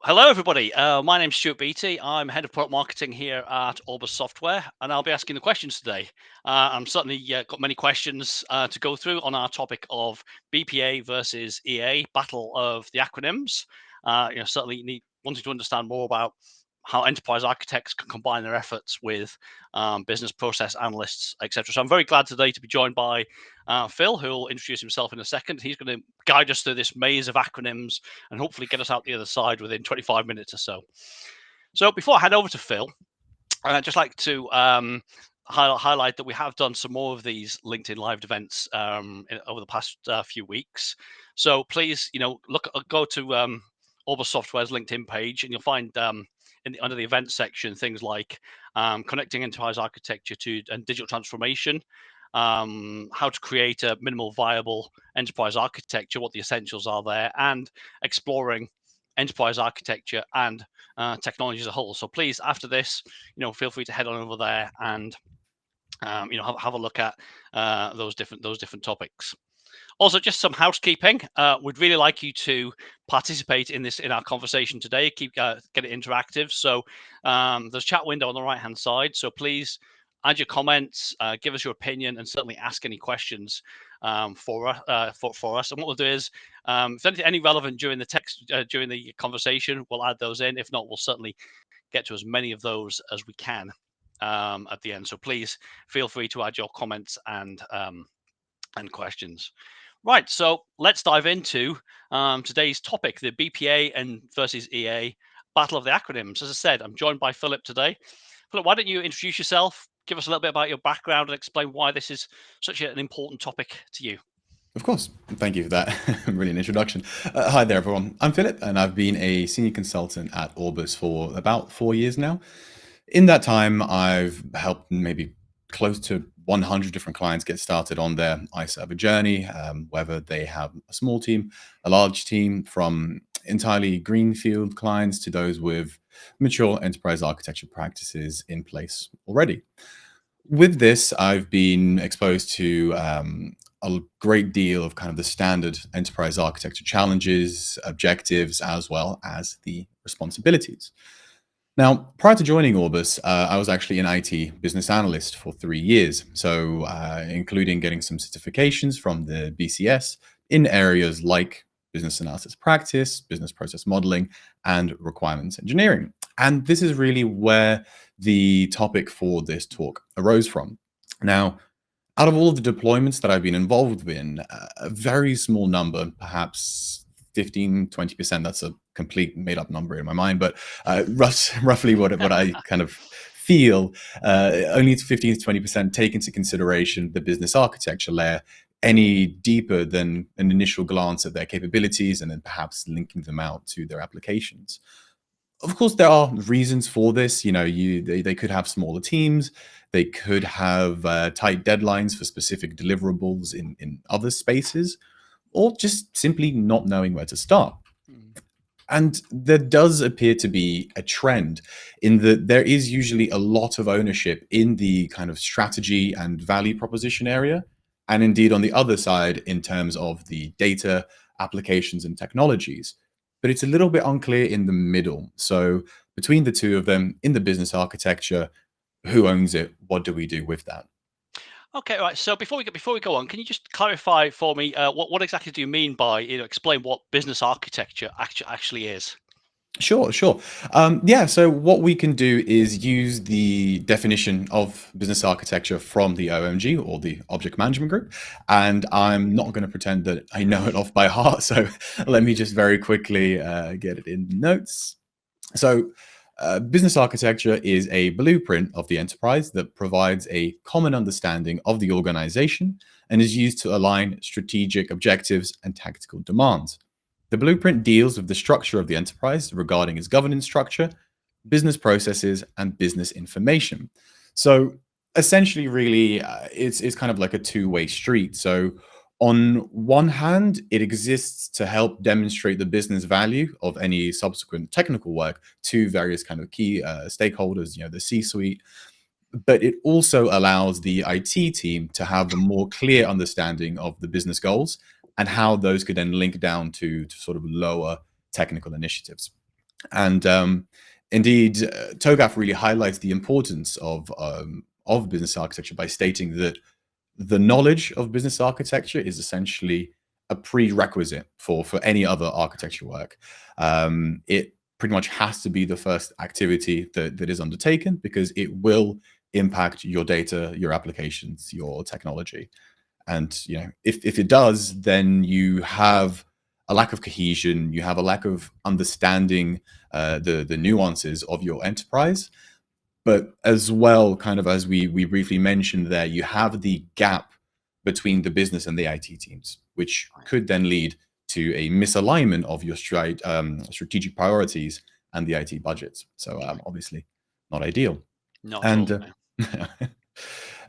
Hello, everybody. My name's Stuart Beattie. I'm head of product marketing here at Orbus Software, and I'll be asking the questions today. I'm certainly got many questions to go through on our topic of BPA versus EA, battle of the acronyms. Certainly wanting to understand more about how enterprise architects can combine their efforts with business process analysts, etc. So I'm very glad today to be joined by Phil, who will introduce himself in a second. He's going to guide us through this maze of acronyms and hopefully get us out the other side within 25 minutes or so. So before I hand over to Phil, I'd just like to highlight that we have done some more of these LinkedIn live events over the past few weeks. So please, go to Orbus Software's LinkedIn page, and you'll find under the events section things like connecting enterprise architecture to and digital transformation, how to create a minimal viable enterprise architecture, what the essentials are there, and exploring enterprise architecture and technology as a whole. So please, after this, feel free to head on over there and have a look at those different topics. Also, just some housekeeping. We'd really like you to participate in our conversation today. Get it interactive. So there's a chat window on the right hand side. So please add your comments, give us your opinion, and certainly ask any questions for us. And what we'll do is, if there's any relevant during the conversation, we'll add those in. If not, we'll certainly get to as many of those as we can at the end. So please feel free to add your comments and questions. Right, so let's dive into today's topic, the BPA and versus EA, battle of the acronyms. As I said, I'm joined by Philip today. Philip, why don't you introduce yourself, give us a little bit about your background, and explain why this is such an important topic to you. Of course. Thank you for that brilliant introduction. Hi there, everyone. I'm Philip, and I've been a senior consultant at Orbus for about 4 years now. In that time, I've helped maybe close to 100 different clients get started on their iServer journey, whether they have a small team, a large team, from entirely greenfield clients to those with mature enterprise architecture practices in place already. With this, I've been exposed to a great deal of kind of the standard enterprise architecture challenges, objectives, as well as the responsibilities. Now, prior to joining Orbus, I was actually an IT business analyst for 3 years, so including getting some certifications from the BCS in areas like business analysis practice, business process modeling, and requirements engineering. And this is really where the topic for this talk arose from. Now, out of all of the deployments that I've been involved in, a very small number, perhaps 15-20%, that's a complete made-up number in my mind, but roughly what I kind of feel, only 15-20% take into consideration the business architecture layer any deeper than an initial glance at their capabilities and then perhaps linking them out to their applications. Of course, there are reasons for this. They could have smaller teams. They could have tight deadlines for specific deliverables in other spaces, or just simply not knowing where to start. And there does appear to be a trend in that there is usually a lot of ownership in the kind of strategy and value proposition area. And indeed, on the other side, in terms of the data, applications, and technologies. But it's a little bit unclear in the middle. So between the two of them, in the business architecture, who owns it? What do we do with that? Okay, right. So before we go on, can you just clarify for me what exactly do you mean by explain what business architecture actually is? Sure. Yeah, so what we can do is use the definition of business architecture from the OMG, or the Object Management Group. And I'm not going to pretend that I know it off by heart. So let me just very quickly get it in the notes. So business architecture is a blueprint of the enterprise that provides a common understanding of the organization and is used to align strategic objectives and tactical demands. The blueprint deals with the structure of the enterprise regarding its governance structure, business processes, and business information. So essentially, really, it's kind of like a two-way street. So on one hand, it exists to help demonstrate the business value of any subsequent technical work to various kind of key stakeholders, the C-suite. But it also allows the IT team to have a more clear understanding of the business goals and how those could then link down to sort of lower technical initiatives. And indeed, TOGAF really highlights the importance of business architecture by stating that the knowledge of business architecture is essentially a prerequisite for any other architecture work. It pretty much has to be the first activity that is undertaken because it will impact your data, your applications, your technology. And if it does, then you have a lack of cohesion, you have a lack of understanding the nuances of your enterprise, but as well, kind of as we briefly mentioned there, you have the gap between the business and the IT teams, which could then lead to a misalignment of your strategic priorities and the IT budgets. So obviously not ideal. Not at all.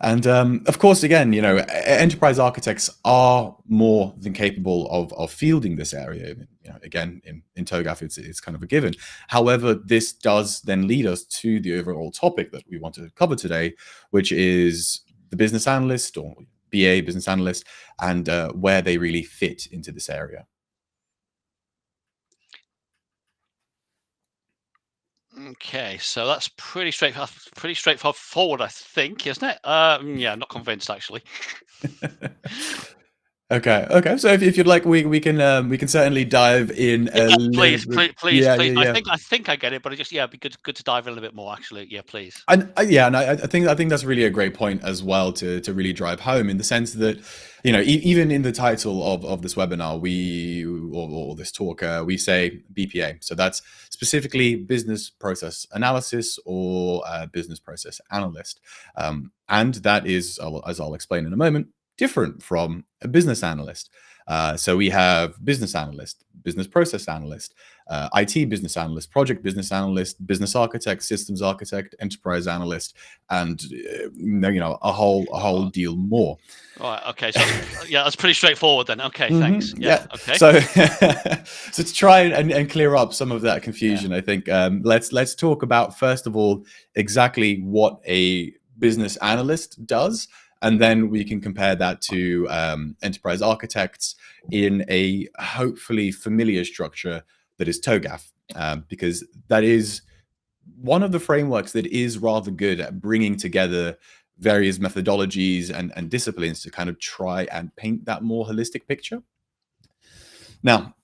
And and of course, again, enterprise architects are more than capable of fielding this area. Again, in TOGAF, it's kind of a given. However, this does then lead us to the overall topic that we want to cover today, which is the business analyst or BA business analyst, and where they really fit into this area. Okay, so that's pretty straightforward, I think, isn't it? Yeah, not convinced actually. Okay. So if you'd like, we can certainly dive in a little Please, bit. please. Yeah. I think I get it, but it'd be good to dive in a little bit more. Actually, yeah, please. And I think that's really a great point as well to really drive home, in the sense that even in the title of this webinar, or this talk, we say BPA. So that's specifically business process analysis or business process analyst, and that is, as I'll explain in a moment, different from a business analyst. So we have business analyst, business process analyst, IT business analyst, project business analyst, business architect, systems architect, enterprise analyst, and a whole deal more. All right. Okay. So that's pretty straightforward then. Okay. Thanks. Yeah. Okay. So so to try and clear up some of that confusion, I think let's talk about, first of all, exactly what a business analyst does, and then we can compare that to enterprise architects in a hopefully familiar structure that is TOGAF, because that is one of the frameworks that is rather good at bringing together various methodologies and disciplines to kind of try and paint that more holistic picture. Now,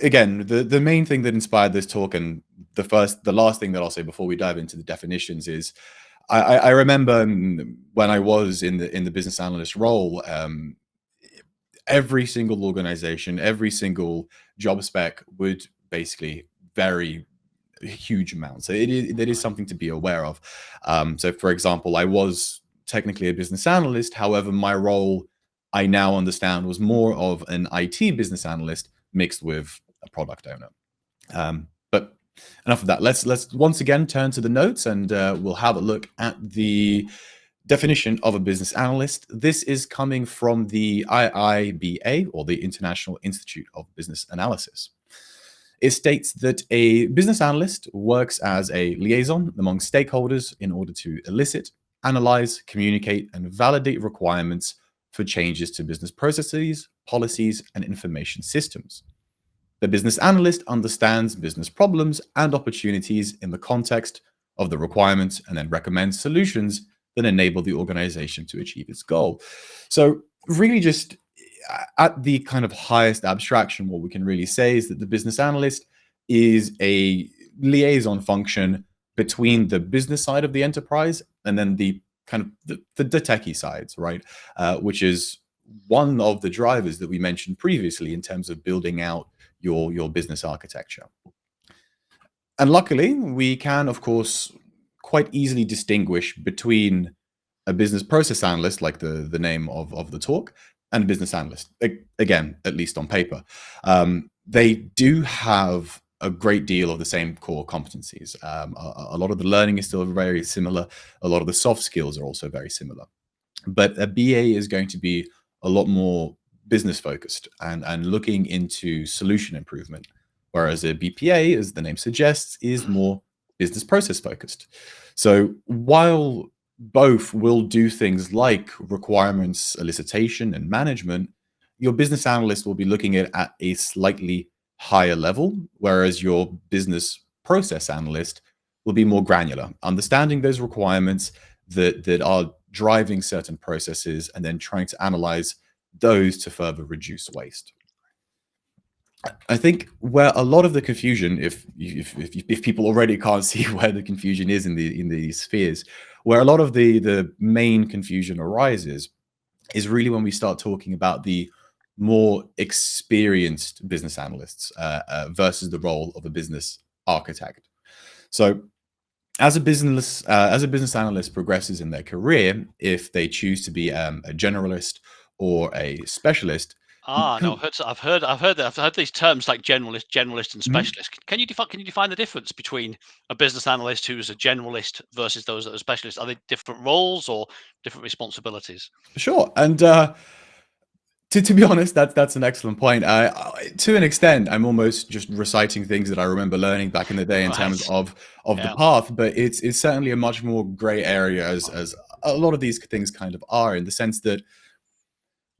again, the main thing that inspired this talk, and the last thing that I'll say before we dive into the definitions, is I remember when I was in the business analyst role, every single organization, every single job spec would basically vary huge amounts. So that is something to be aware of. So, for example, I was technically a business analyst. However, my role, I now understand, was more of an IT business analyst mixed with a product owner. But enough of that. Let's once again turn to the notes, and we'll have a look at the definition of a business analyst. This is coming from the IIBA, or the International Institute of Business Analysis. It states that a business analyst works as a liaison among stakeholders in order to elicit, analyze, communicate, and validate requirements for changes to business processes, policies, and information systems. The business analyst understands business problems and opportunities in the context of the requirements, and then recommends solutions that enable the organization to achieve its goal. So really, just at the kind of highest abstraction, what we can really say is that the business analyst is a liaison function between the business side of the enterprise and then the kind of the techie sides, right? Which is one of the drivers that we mentioned previously in terms of building out your business architecture. And luckily, we can, of course, quite easily distinguish between a business process analyst, like the name of the talk, and a business analyst. Again, at least on paper. They do have a great deal of the same core competencies. A lot of the learning is still very similar. A lot of the soft skills are also very similar. But a BA is going to be a lot more business focused and looking into solution improvement, whereas a BPA, as the name suggests, is more business process focused. So while both will do things like requirements elicitation and management, your business analyst will be looking at a slightly higher level, whereas your business process analyst will be more granular, understanding those requirements that are driving certain processes and then trying to analyze those to further reduce waste. I think where a lot of the confusion, if people already can't see where the confusion is in these spheres, where a lot of the main confusion arises is really when we start talking about the more experienced business analysts versus the role of a business architect. So as a business analyst progresses in their career, if they choose to be a generalist or a specialist, Ah, no, I've heard these terms like generalist, and Mhm. specialist. Can you define the difference between a business analyst who's a generalist versus those that are specialists? Are they different roles or different responsibilities? Sure. And to be honest, that's an excellent point. To an extent, I'm almost just reciting things that I remember learning back in the day in terms Right. of the Yeah. path, but it's certainly a much more gray area as a lot of these things kind of are, in the sense that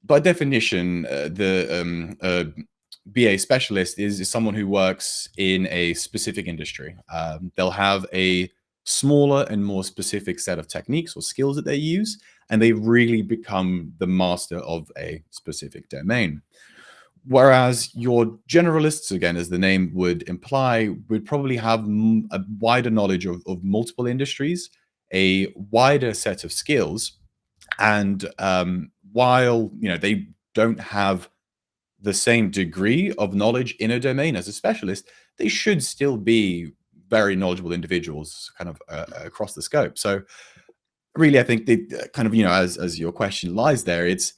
by definition, the BA specialist is someone who works in a specific industry. They'll have a smaller and more specific set of techniques or skills that they use, and they really become the master of a specific domain. Whereas your generalists, again, as the name would imply, would probably have a wider knowledge of multiple industries, a wider set of skills, and while they don't have the same degree of knowledge in a domain as a specialist, they should still be very knowledgeable individuals, kind of across the scope. So, really, I think the kind of as your question lies there, it's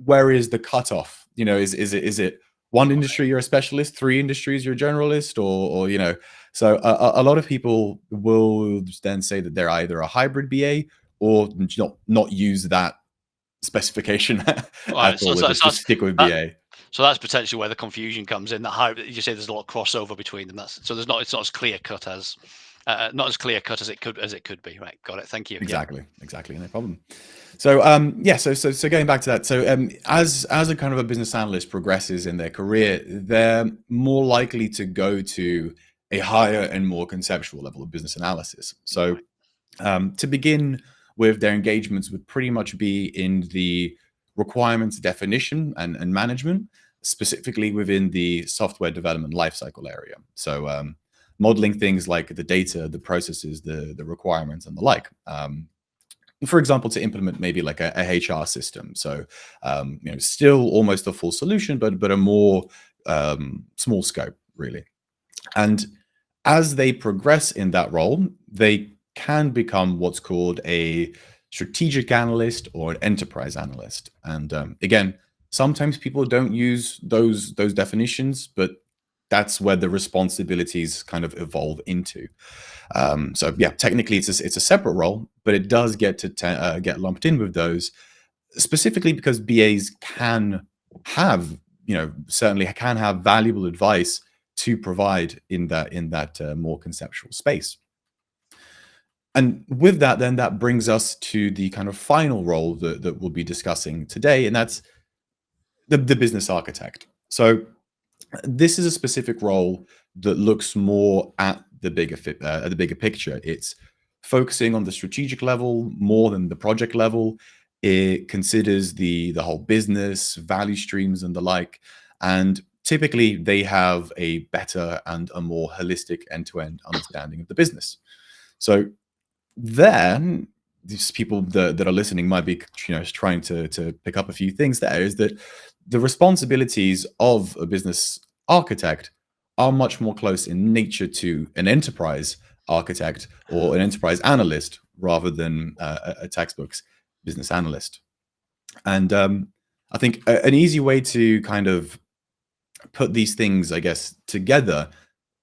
where is the cutoff? Is it one industry you're a specialist, three industries you're a generalist, or So a lot of people will then say that they're either a hybrid BA or not use that specification at Right. So, all. so, If it's so just that's stick with that. BA. So that's potentially where the confusion comes in. That how you say there's a lot of crossover between them. That's so there's not it's not as clear cut as not as clear cut as it could be. Right. Got it. Thank you. Yeah. Exactly, no problem. So yeah, so going back to that, so as a kind of a business analyst progresses in their career, they're more likely to go to a higher and more conceptual level of business analysis. So Right. to begin with, their engagements would pretty much be in the requirements definition and management, specifically within the software development lifecycle area. So modeling things like the data, the processes, the requirements, and the like. For example, to implement maybe like a HR system. So, still almost a full solution, but a more small scope, really. And as they progress in that role, they can become what's called a strategic analyst or an enterprise analyst. And again, sometimes people don't use those definitions, but that's where the responsibilities kind of evolve into. So yeah, technically it's a separate role, but it does get to get lumped in with those, specifically because BAs can have, certainly can have valuable advice to provide in that more conceptual space. And with that, then that brings us to the kind of final role that we'll be discussing today, and that's the business architect. So this is a specific role that looks more at the bigger picture. It's focusing on the strategic level more than the project level. It considers the whole business, value streams, and the like. And typically, they have a better and a more holistic end-to-end understanding of the business. So then these people that are listening might be trying to pick up a few things. There is that the responsibilities of a business architect are much more close in nature to an enterprise architect or an enterprise analyst rather than a textbook's business analyst. And I think an easy way to kind of put these things, I guess, together,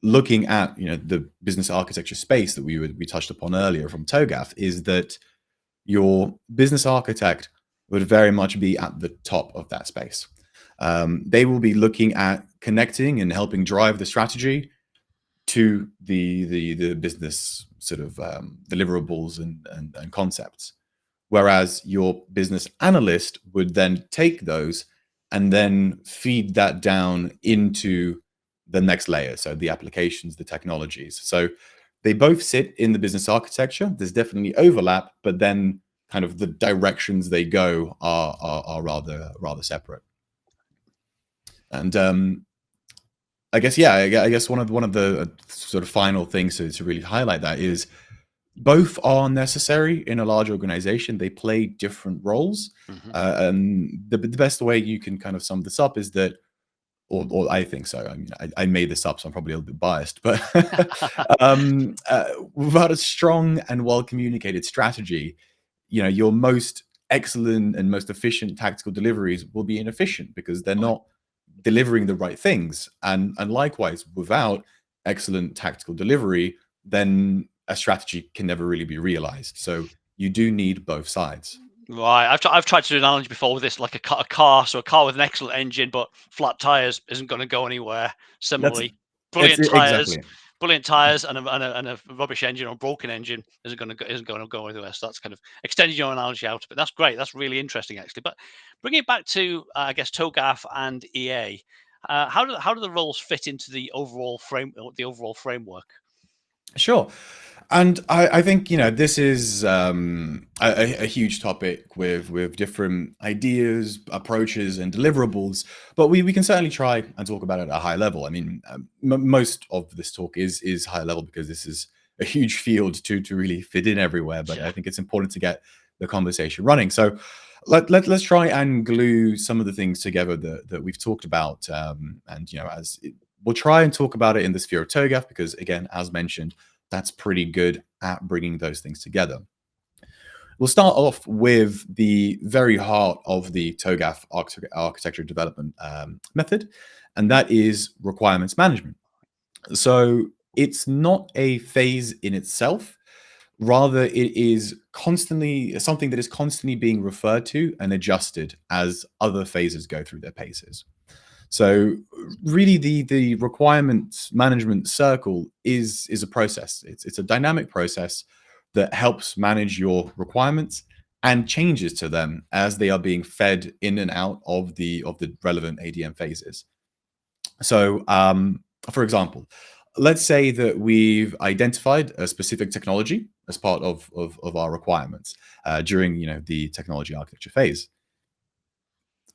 looking at the business architecture space that we touched upon earlier from TOGAF, is that your business architect would very much be at the top of that space. They will be looking at connecting and helping drive the strategy to the business sort of deliverables and concepts. Whereas your business analyst would then take those and then feed that down into the next layer. So the applications, the technologies. So they both sit in the business architecture. There's definitely overlap, but then kind of the directions they go are rather separate. And I guess, yeah, I guess one of the sort of final things to really highlight that is both are necessary in a large organization. They play different roles. And the best way you can kind of sum this up is that, or I think so. I mean, I made this up, so I'm probably a little bit biased, but without a strong and well-communicated strategy, your most excellent and most efficient tactical deliveries will be inefficient because they're not delivering the right things. And likewise, without excellent tactical delivery, then a strategy can never really be realized. So you do need both sides. Right, I've tried to do an analogy before with this, like a car. So a car with an excellent engine but flat tires isn't going to go anywhere. That's Similarly, it's brilliant tires, exactly. brilliant tires, and a rubbish engine or broken engine isn't going to go anywhere. So that's kind of extending your analogy out. But that's great. That's really interesting, actually. But bringing it back to I guess TOGAF and EA, how do the roles fit into the overall framework? Sure. And I think, this is a huge topic with different ideas, approaches, and deliverables. But we can certainly try and talk about it at a high level. I mean, most of this talk is high level because this is a huge field to really fit in everywhere. But Yeah. I think it's important to get the conversation running. So let's try and glue some of the things together that we've talked about. And, we'll try and talk about it in the sphere of TOGAF because, again, as mentioned, that's pretty good at bringing those things together. We'll start off with the very heart of the TOGAF architecture development method, and that is requirements management. So it's not a phase in itself. Rather, it is constantly something that is constantly being referred to and adjusted as other phases go through their paces. So really the requirements management circle is a process. It's a dynamic process that helps manage your requirements and changes to them as they are being fed in and out of the relevant ADM phases. So for example, let's say that we've identified a specific technology as part of our requirements during the technology architecture phase.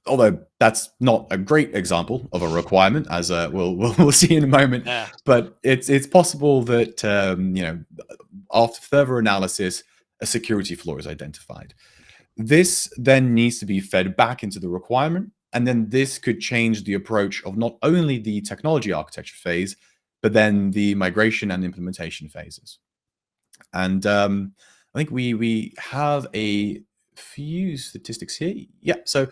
Although that's not a great example of a requirement, as we'll see in a moment. Yeah. But it's possible that after further analysis, a security flaw is identified. This then needs to be fed back into the requirement, and then this could change the approach of not only the technology architecture phase, but then the migration and implementation phases. And I think we have a few statistics here. Yeah, so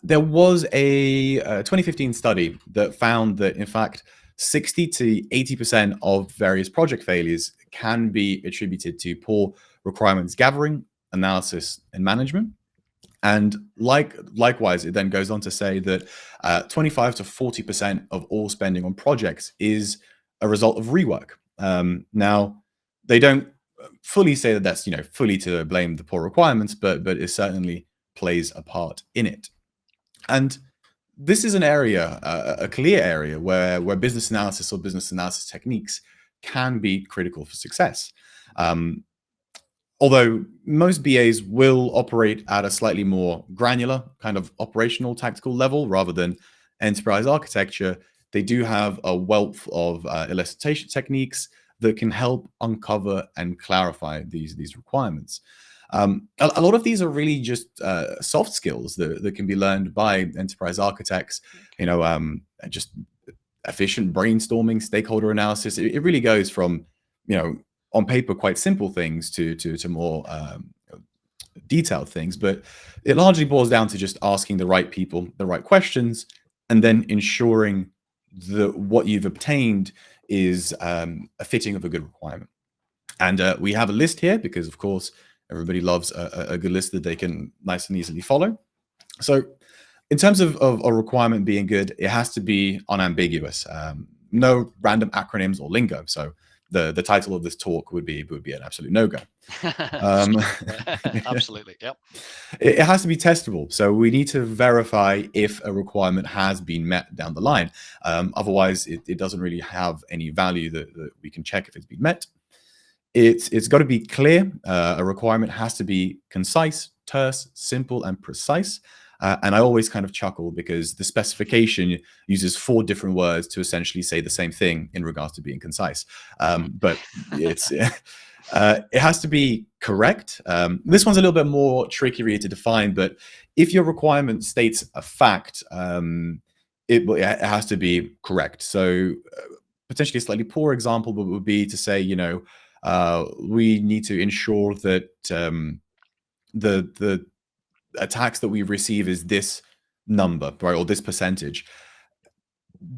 there was a 2015 study that found that, in fact, 60 to 80% of various project failures can be attributed to poor requirements gathering, analysis, and management. And likewise, it then goes on to say that 25 to 40% of all spending on projects is a result of rework. Now, they don't fully say that that's fully to blame the poor requirements, but it certainly plays a part in it. And this is an area, a clear area where business analysis or business analysis techniques can be critical for success. Although most BAs will operate at a slightly more granular kind of operational tactical level rather than enterprise architecture, they do have a wealth of elicitation techniques that can help uncover and clarify these requirements. A lot of these are really just soft skills that can be learned by enterprise architects. Just efficient brainstorming, stakeholder analysis. It really goes from on paper quite simple things to more detailed things, but it largely boils down to just asking the right people the right questions, and then ensuring that what you've obtained is a fitting of a good requirement. And we have a list here because, of course, everybody loves a good list that they can nice and easily follow. So in terms of a requirement being good, it has to be unambiguous. No random acronyms or lingo. So the title of this talk would be an absolute no-go. Um, Absolutely. Yep. it has to be testable. So we need to verify if a requirement has been met down the line. Otherwise, it doesn't really have any value that we can check if it's been met. It's got to be clear. A requirement has to be concise, terse, simple, and precise. And I always kind of chuckle because the specification uses 4 different words to essentially say the same thing in regards to being concise. But it's it has to be correct. This one's a little bit more tricky really to define, but if your requirement states a fact, it has to be correct. So potentially a slightly poor example would be to say, we need to ensure that the attacks that we receive is this number, right, or this percentage.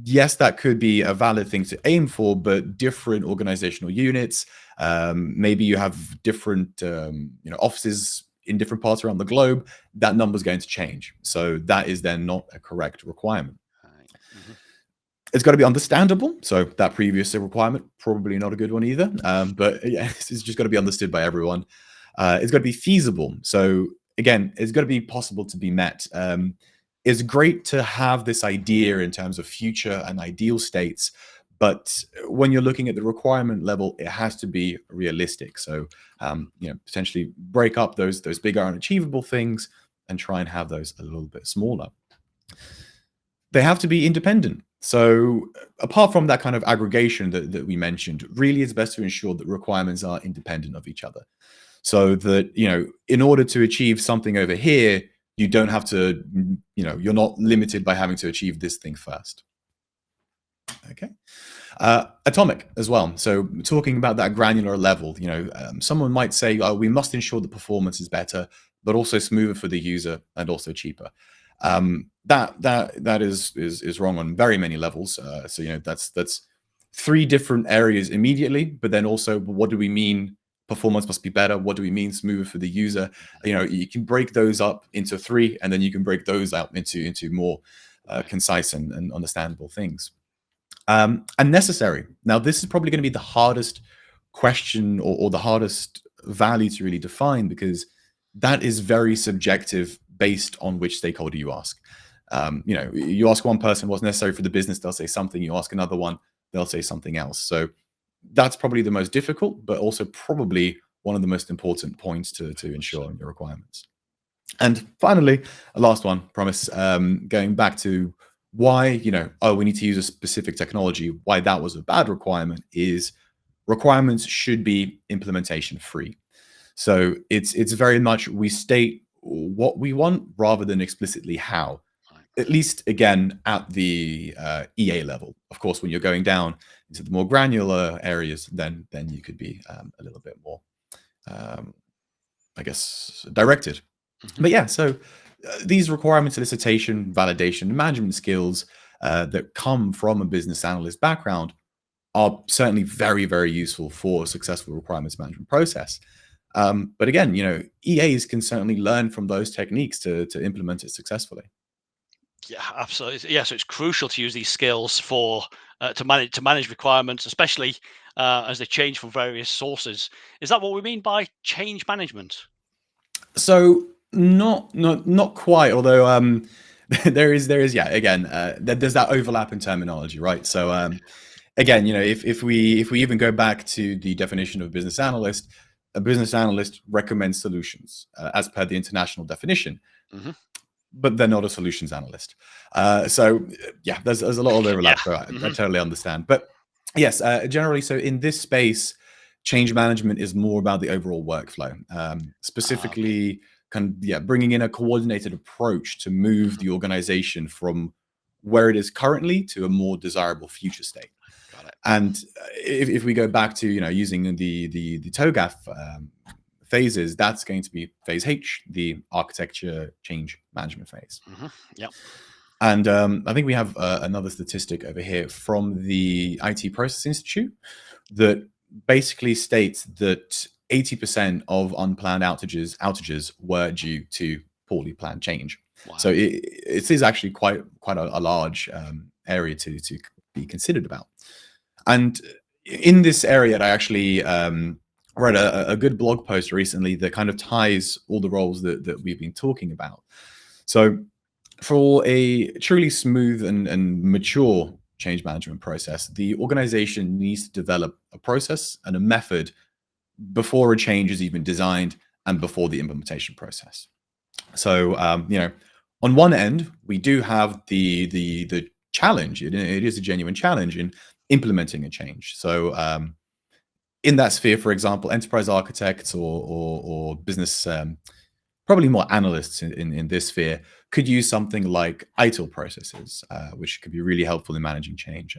Yes, that could be a valid thing to aim for, but different organizational units, maybe you have different offices in different parts around the globe, that number is going to change. So that is then not a correct requirement. Right. Mm-hmm. It's got to be understandable. So that previous requirement, probably not a good one either. But yeah, it's just got to be understood by everyone. It's got to be feasible. So again, it's got to be possible to be met. It's great to have this idea in terms of future and ideal states, but when you're looking at the requirement level, it has to be realistic. So potentially break up those bigger unachievable things and try and have those a little bit smaller. They have to be independent. So apart from that kind of aggregation that we mentioned, really it's best to ensure that requirements are independent of each other. So that, in order to achieve something over here, you don't have to, you're not limited by having to achieve this thing first. Okay. Atomic as well. So talking about that granular level, someone might say, oh, we must ensure the performance is better, but also smoother for the user and also cheaper. That is wrong on very many levels. So that's 3 different areas immediately, but then also what do we mean performance must be better? What do we mean smoother for the user? You can break those up into 3, and then you can break those out into more concise and understandable things. And necessary. Now, this is probably going to be the hardest question or the hardest value to really define, because that is very subjective based on which stakeholder you ask. You ask one person what's necessary for the business, they'll say something. You ask another one, they'll say something else. So that's probably the most difficult, but also probably one of the most important points to ensure in your requirements. And finally, a last one, promise, going back to why, we need to use a specific technology, why that was a bad requirement is requirements should be implementation free. So it's very much we state what we want rather than explicitly how. At least, again, at the EA level. Of course, when you're going down into the more granular areas, then you could be a little bit more, I guess, directed. Mm-hmm. But yeah, so these requirement solicitation, validation, management skills that come from a business analyst background are certainly very, very useful for a successful requirements management process. But again, EAs can certainly learn from those techniques to implement it successfully. Yeah, absolutely. Yeah, so it's crucial to use these skills for to manage requirements, especially as they change from various sources. Is that what we mean by change management? So not quite. Although there is yeah. Again, there's that overlap in terminology, right? So again, if we even go back to the definition of business analyst, a business analyst recommends solutions as per the international definition. Mm-hmm. But they're not a solutions analyst. So yeah, there's a lot of overlap. Yeah. So I totally understand. But yes, generally, so in this space, change management is more about the overall workflow, specifically bringing in a coordinated approach to move the organization from where it is currently to a more desirable future state. Got it. And if we go back to using the TOGAF phases, that's going to be phase H, the architecture change management phase. Mm-hmm. Yep. And I think we have another statistic over here from the IT Process Institute that basically states that 80% of unplanned outages were due to poorly planned change. Wow. So it is actually quite a large area to be considered about. And in this area, I actually read a good blog post recently that kind of ties all the roles that we've been talking about. So for a truly smooth and mature change management process, the organization needs to develop a process and a method before a change is even designed and before the implementation process. So, on one end, we do have the challenge. It is a genuine challenge in implementing a change. So, in that sphere, for example, enterprise architects or business, probably more analysts in this sphere, could use something like ITIL processes, which could be really helpful in managing change.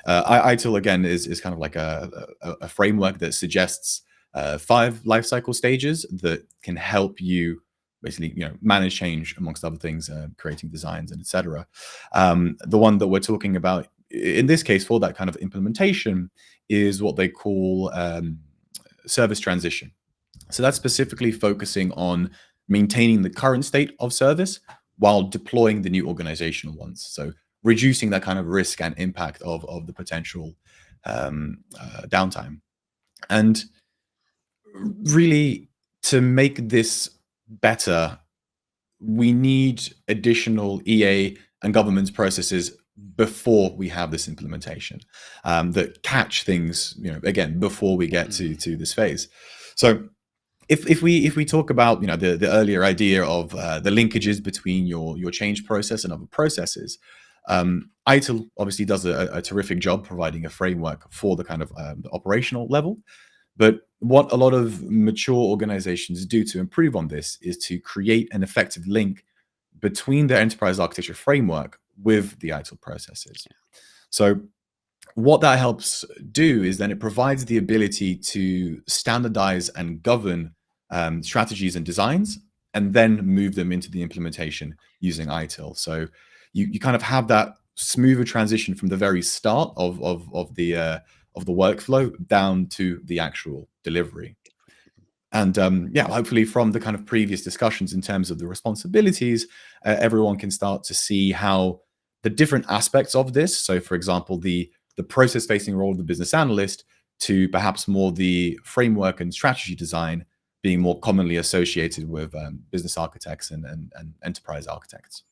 ITIL again is kind of like a framework that suggests 5 lifecycle stages that can help you basically manage change amongst other things, creating designs and etc. The one that we're talking about in this case for that kind of implementation is what they call service transition. So that's specifically focusing on maintaining the current state of service while deploying the new organizational ones. So reducing that kind of risk and impact of the potential downtime. And really, to make this better, we need additional EA and governance processes before we have this implementation that catch things, again, before we get to this phase. So if we talk about the earlier idea of the linkages between your change process and other processes, ITIL obviously does a terrific job providing a framework for the kind of the operational level. But what a lot of mature organizations do to improve on this is to create an effective link between their enterprise architecture framework with the ITIL processes. So what that helps do is then it provides the ability to standardize and govern strategies and designs, and then move them into the implementation using ITIL. So you kind of have that smoother transition from the very start of the workflow down to the actual delivery. And hopefully from the kind of previous discussions in terms of the responsibilities, everyone can start to see how the different aspects of this, so for example, the process-facing role of the business analyst to perhaps more the framework and strategy design being more commonly associated with business architects and enterprise architects.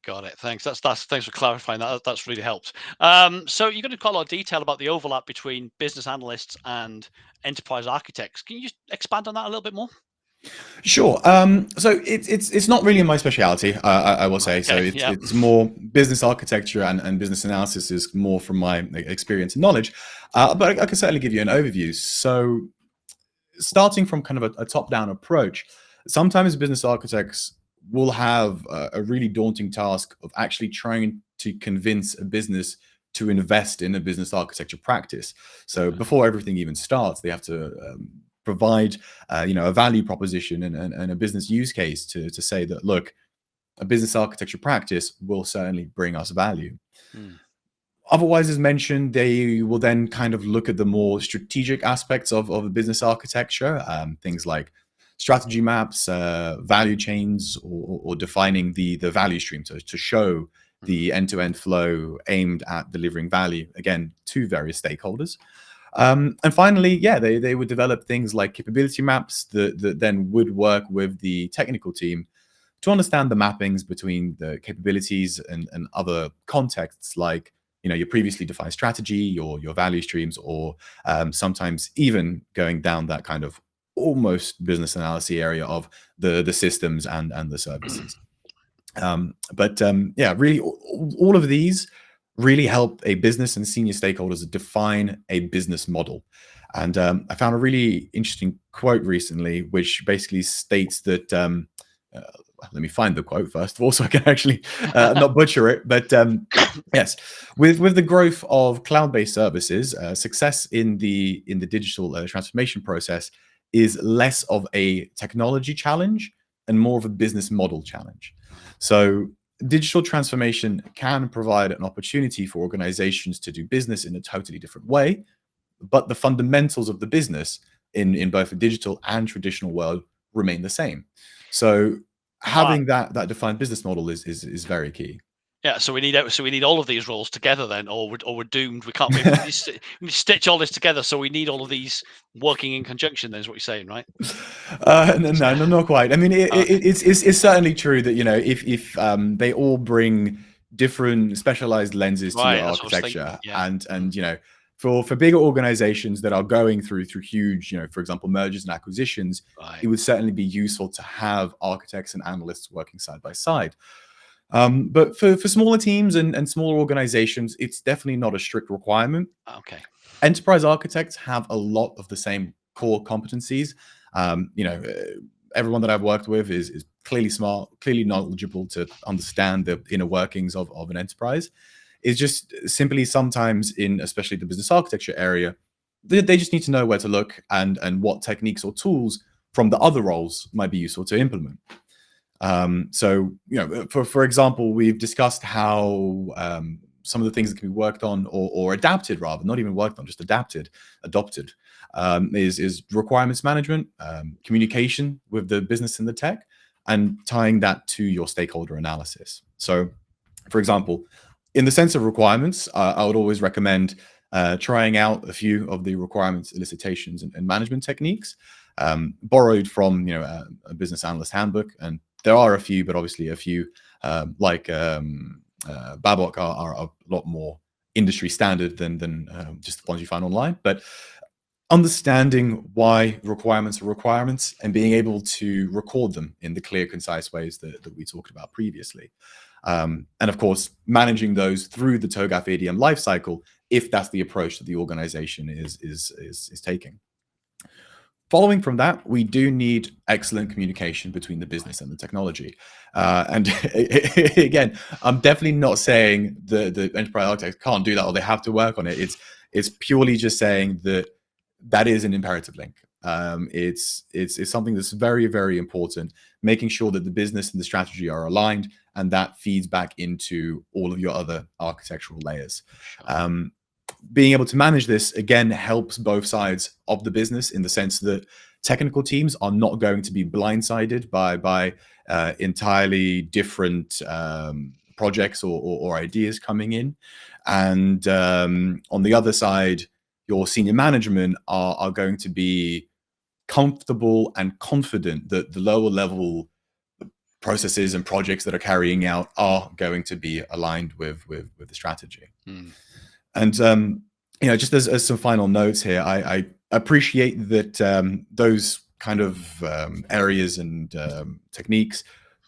Got it. Thanks. Thanks for clarifying that. That's really helped. So you're going to quite a lot of detail about the overlap between business analysts and enterprise architects. Can you just expand on that a little bit more? Sure. So it's not really my specialty, I will say. So it's more business architecture and business analysis is more from my experience and knowledge. But I can certainly give you an overview. So starting from kind of a top-down approach, sometimes business architects will have a really daunting task of actually trying to convince a business to invest in a business architecture practice. So before everything even starts, they have to provide a value proposition and a business use case to say that, look, a business architecture practice will certainly bring us value. Otherwise, as mentioned, they will then kind of look at the more strategic aspects of a business architecture, things like strategy maps, value chains, or defining the value stream to show the end-to-end flow aimed at delivering value, again, to various stakeholders. And finally, they would develop things like capability maps that then would work with the technical team to understand the mappings between the capabilities and other contexts, like your previously defined strategy, your value streams, or sometimes even going down that kind of almost business analysis area of the systems and the services. Really, all of these really help a business and senior stakeholders define a business model. And I found a really interesting quote recently, which basically states that, let me find the quote first of all, so I can actually not butcher it. But yes, with the growth of cloud-based services, success in the digital transformation process is less of a technology challenge and more of a business model challenge. So digital transformation can provide an opportunity for organizations to do business in a totally different way, but the fundamentals of the business in both the digital and traditional world remain the same. So having that defined business model is very key. Yeah, so we need all of these roles together then, or we're doomed. We can't. We need to stitch all this together. So we need all of these working in conjunction. Then is what you're saying, right? No, not quite. I mean, Okay. it's certainly true that, if they all bring different specialized lenses to your Right, that's what I was thinking. architecture, Yeah. and for bigger organizations that are going through huge, for example, mergers and acquisitions, Right. it would certainly be useful to have architects and analysts working side by side. But for smaller teams and smaller organizations, it's definitely not a strict requirement. Okay. Enterprise architects have a lot of the same core competencies. Um, you know, uh, Everyone that I've worked with is clearly smart, clearly knowledgeable to understand the inner workings of an enterprise. It's just simply sometimes in, especially the business architecture area, they just need to know where to look and what techniques or tools from the other roles might be useful to implement. So, for example, we've discussed how some of the things that can be worked on or adapted, rather, not even worked on, just adopted, is requirements management, communication with the business and the tech, and tying that to your stakeholder analysis. So, for example, in the sense of requirements, I would always recommend trying out a few of the requirements elicitations and management techniques, borrowed from a business analyst handbook. And there are a few, but obviously a few like Babok are a lot more industry standard than just the ones you find online. But understanding why requirements are requirements and being able to record them in the clear, concise ways that we talked about previously. And of course, managing those through the TOGAF ADM lifecycle, if that's the approach that the organization is taking. Following from that, we do need excellent communication between the Right. business and the technology. And again, I'm definitely not saying the enterprise architects can't do that or they have to work on it. It's purely just saying that is an imperative link. It's something that's very, very important, making sure that the business and the strategy are aligned, and that feeds back into all of your other architectural layers. Sure. Being able to manage this again helps both sides of the business, in the sense that technical teams are not going to be blindsided by entirely different projects or ideas coming in, and on the other side, your senior management are going to be comfortable and confident that the lower level processes and projects that are carrying out are going to be aligned with the strategy. Mm. And just as some final notes here, I appreciate that those kind of areas and techniques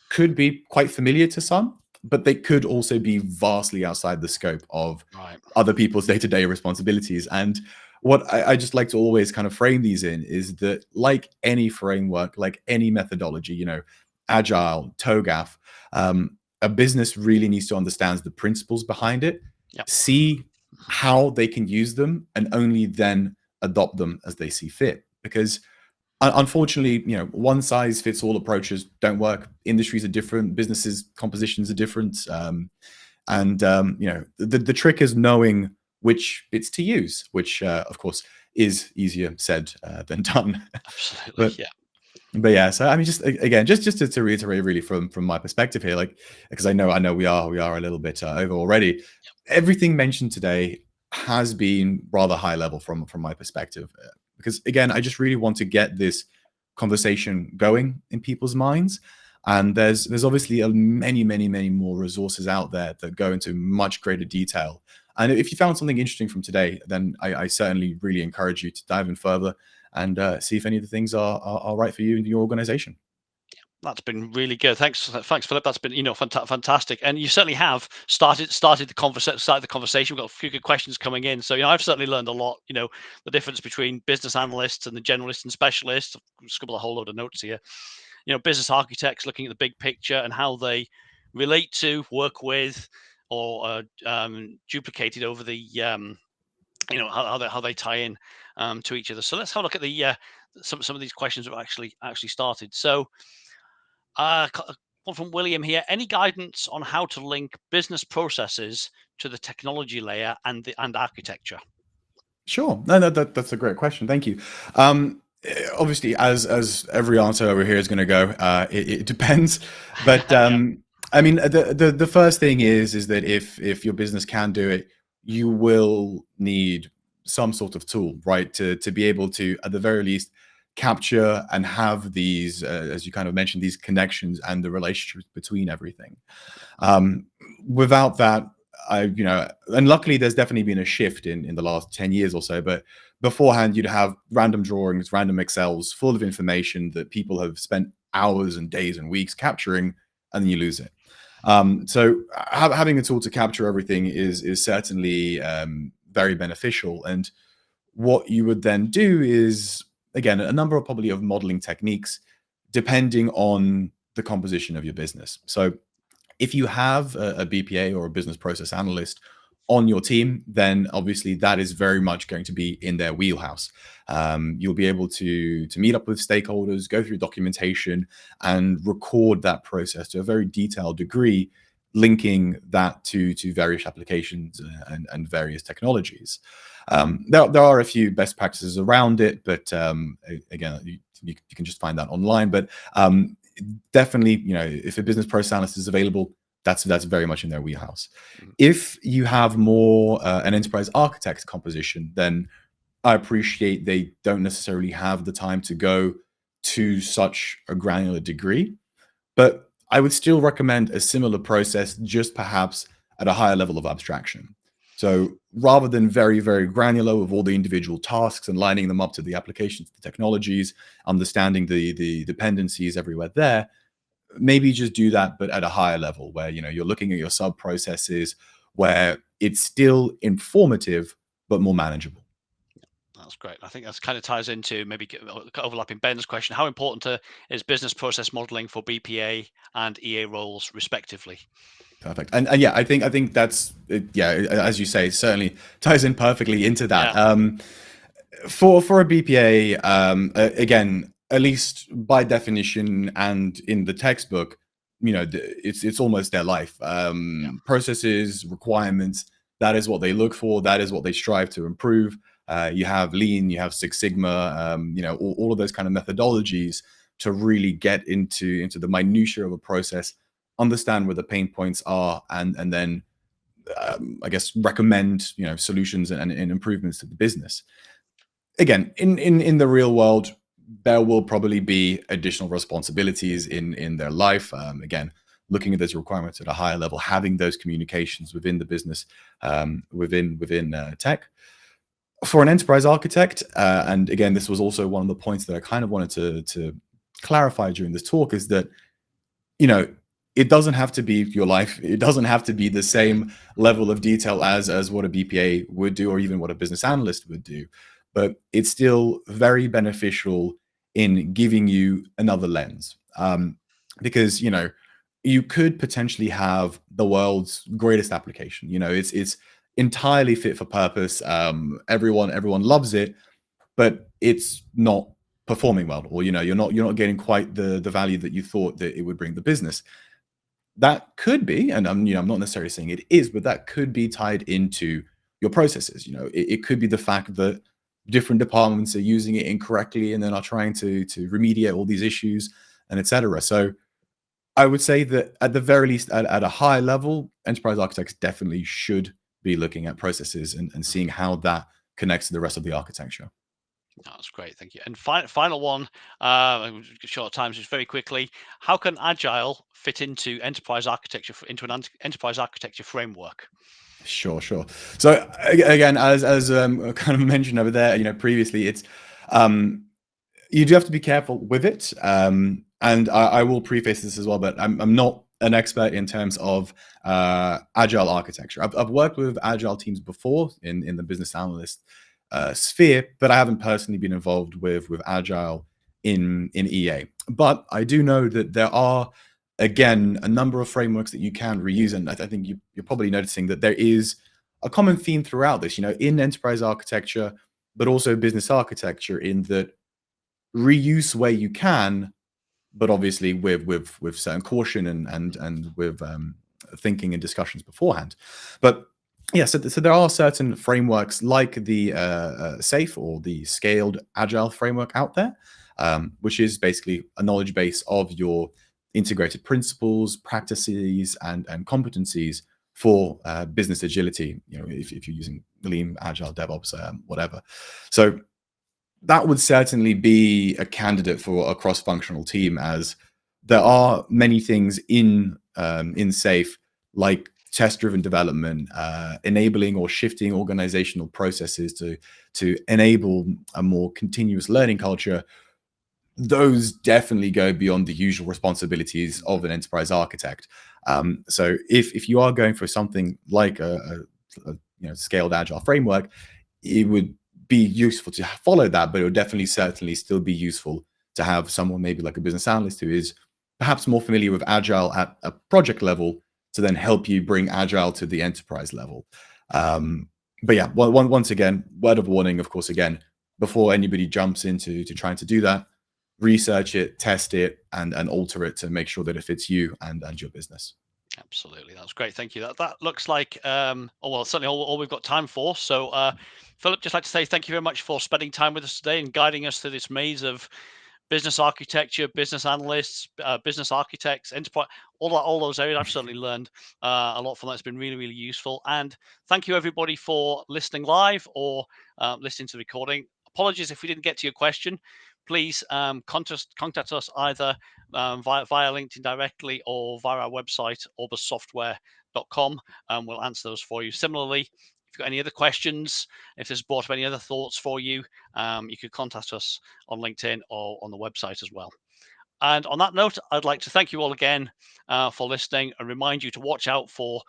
could be quite familiar to some, but they could also be vastly outside the scope of Right. other people's day-to-day responsibilities. And what I just like to always kind of frame these in is that, like any framework, like any methodology, agile, TOGAF, a business really needs to understand the principles behind it, Yep. see how they can use them, and only then adopt them as they see fit. Because unfortunately, one size fits all approaches don't work. Industries are different, businesses compositions are different, and the trick is knowing which bits to use, which of course is easier said than done. Absolutely. but Yeah. but yeah, so I mean, just again, just to reiterate, really, from my perspective here, like, because I know we are a little bit over already. Everything mentioned today has been rather high level from my perspective, because again, I just really want to get this conversation going in people's minds. And there's obviously many more resources out there that go into much greater detail. And if you found something interesting from today, then I certainly really encourage you to dive in further and see if any of the things are right for you and your organization. That's been really good. Thanks, Philip. That's been fantastic, and you certainly have started the conversation. We've got a few good questions coming in, so I've certainly learned a lot. The difference between business analysts and the generalists and specialists. I've scribbled a whole load of notes here. Business architects looking at the big picture and how they relate to, work with, or duplicated over the how they tie in to each other. So let's have a look at the some of these questions that have actually started. So one from William here. Any guidance on how to link business processes to the technology layer and architecture? Sure. No, that's a great question. Thank you. Obviously, as every answer over here is going to go, it depends. But Yeah. I mean, the first thing is that if your business can do it, you will need some sort of tool, right, to be able to, at the very least, capture and have these, as you kind of mentioned, these connections and the relationships between everything. Um, Without that, and luckily there's definitely been a shift in the last 10 years or so, but beforehand you'd have random drawings, random Excels full of information that people have spent hours and days and weeks capturing, and then you lose it. So having a tool to capture everything is certainly very beneficial. And what you would then do is, again, a number of probably of modeling techniques, depending on the composition of your business. So if you have a BPA or a business process analyst on your team, then obviously that is very much going to be in their wheelhouse. You'll be able to meet up with stakeholders, go through documentation, and record that process to a very detailed degree, linking that to various applications and various technologies. There are a few best practices around it, but again, you can just find that online. But definitely, if a business process analyst is available, that's very much in their wheelhouse. If you have more an enterprise architect composition, then I appreciate they don't necessarily have the time to go to such a granular degree, but I would still recommend a similar process, just perhaps at a higher level of abstraction. So rather than very, very granular with all the individual tasks and lining them up to the applications, the technologies, understanding the dependencies everywhere there, maybe just do that, but at a higher level where, you're looking at your sub processes where it's still informative, but more manageable. That's great. I think that's kind of ties into maybe overlapping Ben's question. How important is business process modeling for BPA and EA roles, respectively? Perfect. And yeah, I think that's yeah, as you say, certainly ties in perfectly into that. Yeah, For a BPA, again, at least by definition and in the textbook, it's almost their life. yeah, Processes, requirements, that is what they look for. That is what they strive to improve. You have Lean, you have Six Sigma, all of those kind of methodologies to really get into the minutia of a process, understand where the pain points are, and then I guess recommend solutions and improvements to the business. Again, in the real world, there will probably be additional responsibilities in their life. Again, looking at those requirements at a higher level, having those communications within the business, within tech. For an enterprise architect, and again, this was also one of the points that I kind of wanted to clarify during this talk, is that you know, it doesn't have to be your life. It doesn't have to be the same level of detail as what a BPA would do, or even what a business analyst would do. But it's still very beneficial in giving you another lens, because you could potentially have the world's greatest application. It's entirely fit for purpose. Everyone loves it, but it's not performing well, or you're not getting quite the value that you thought that it would bring the business. That could be, and I'm not necessarily saying it is, but that could be tied into your processes. It could be the fact that different departments are using it incorrectly and then are trying to remediate all these issues, and etc. So I would say that at the very least, at a high level, enterprise architects definitely should be looking at processes and seeing how that connects to the rest of the architecture. that's great. Thank you. And final one, short time, just very quickly. How can Agile fit into enterprise architecture, into an enterprise architecture framework? Sure. So again, as kind of mentioned over there, previously, it's um, you do have to be careful with it. And I will preface this as well, but I'm not an expert in terms of agile architecture. I've worked with agile teams before in the business analyst sphere, but I haven't personally been involved with agile in EA. But I do know that there are, again, a number of frameworks that you can reuse, and I think you're probably noticing that there is a common theme throughout this. In enterprise architecture, but also business architecture, in that reuse where you can, but obviously with certain caution and with thinking and discussions beforehand. But yeah, so there are certain frameworks like the SAFe, or the Scaled Agile framework out there, which is basically a knowledge base of your integrated principles, practices, and competencies for business agility. If you're using Lean, Agile, DevOps, whatever. So that would certainly be a candidate for a cross-functional team, as there are many things in SAFe, like test-driven development, enabling or shifting organizational processes to enable a more continuous learning culture. Those definitely go beyond the usual responsibilities of an enterprise architect. So if you are going for something like a scaled agile framework, it would be useful to follow that, but it would definitely certainly still be useful to have someone maybe like a business analyst who is perhaps more familiar with agile at a project level to then help you bring agile to the enterprise level. But yeah, once again, word of warning, of course, again, before anybody jumps into trying to do that, research it, test it, and alter it to make sure that it fits you and your business. Absolutely, that's great. Thank you. That looks like certainly all we've got time for. So, Philip, just like to say thank you very much for spending time with us today and guiding us through this maze of business architecture, business analysts, business architects, enterprise, all those areas. I've certainly learned a lot from that. It's been really, really useful. And thank you everybody for listening live or listening to the recording. Apologies if we didn't get to your question. Please contact us either via LinkedIn directly or via our website, orbussoftware.com, and we'll answer those for you. Similarly, if you've got any other questions, if this has brought up any other thoughts for you, you could contact us on LinkedIn or on the website as well. And on that note, I'd like to thank you all again for listening and remind you to watch out for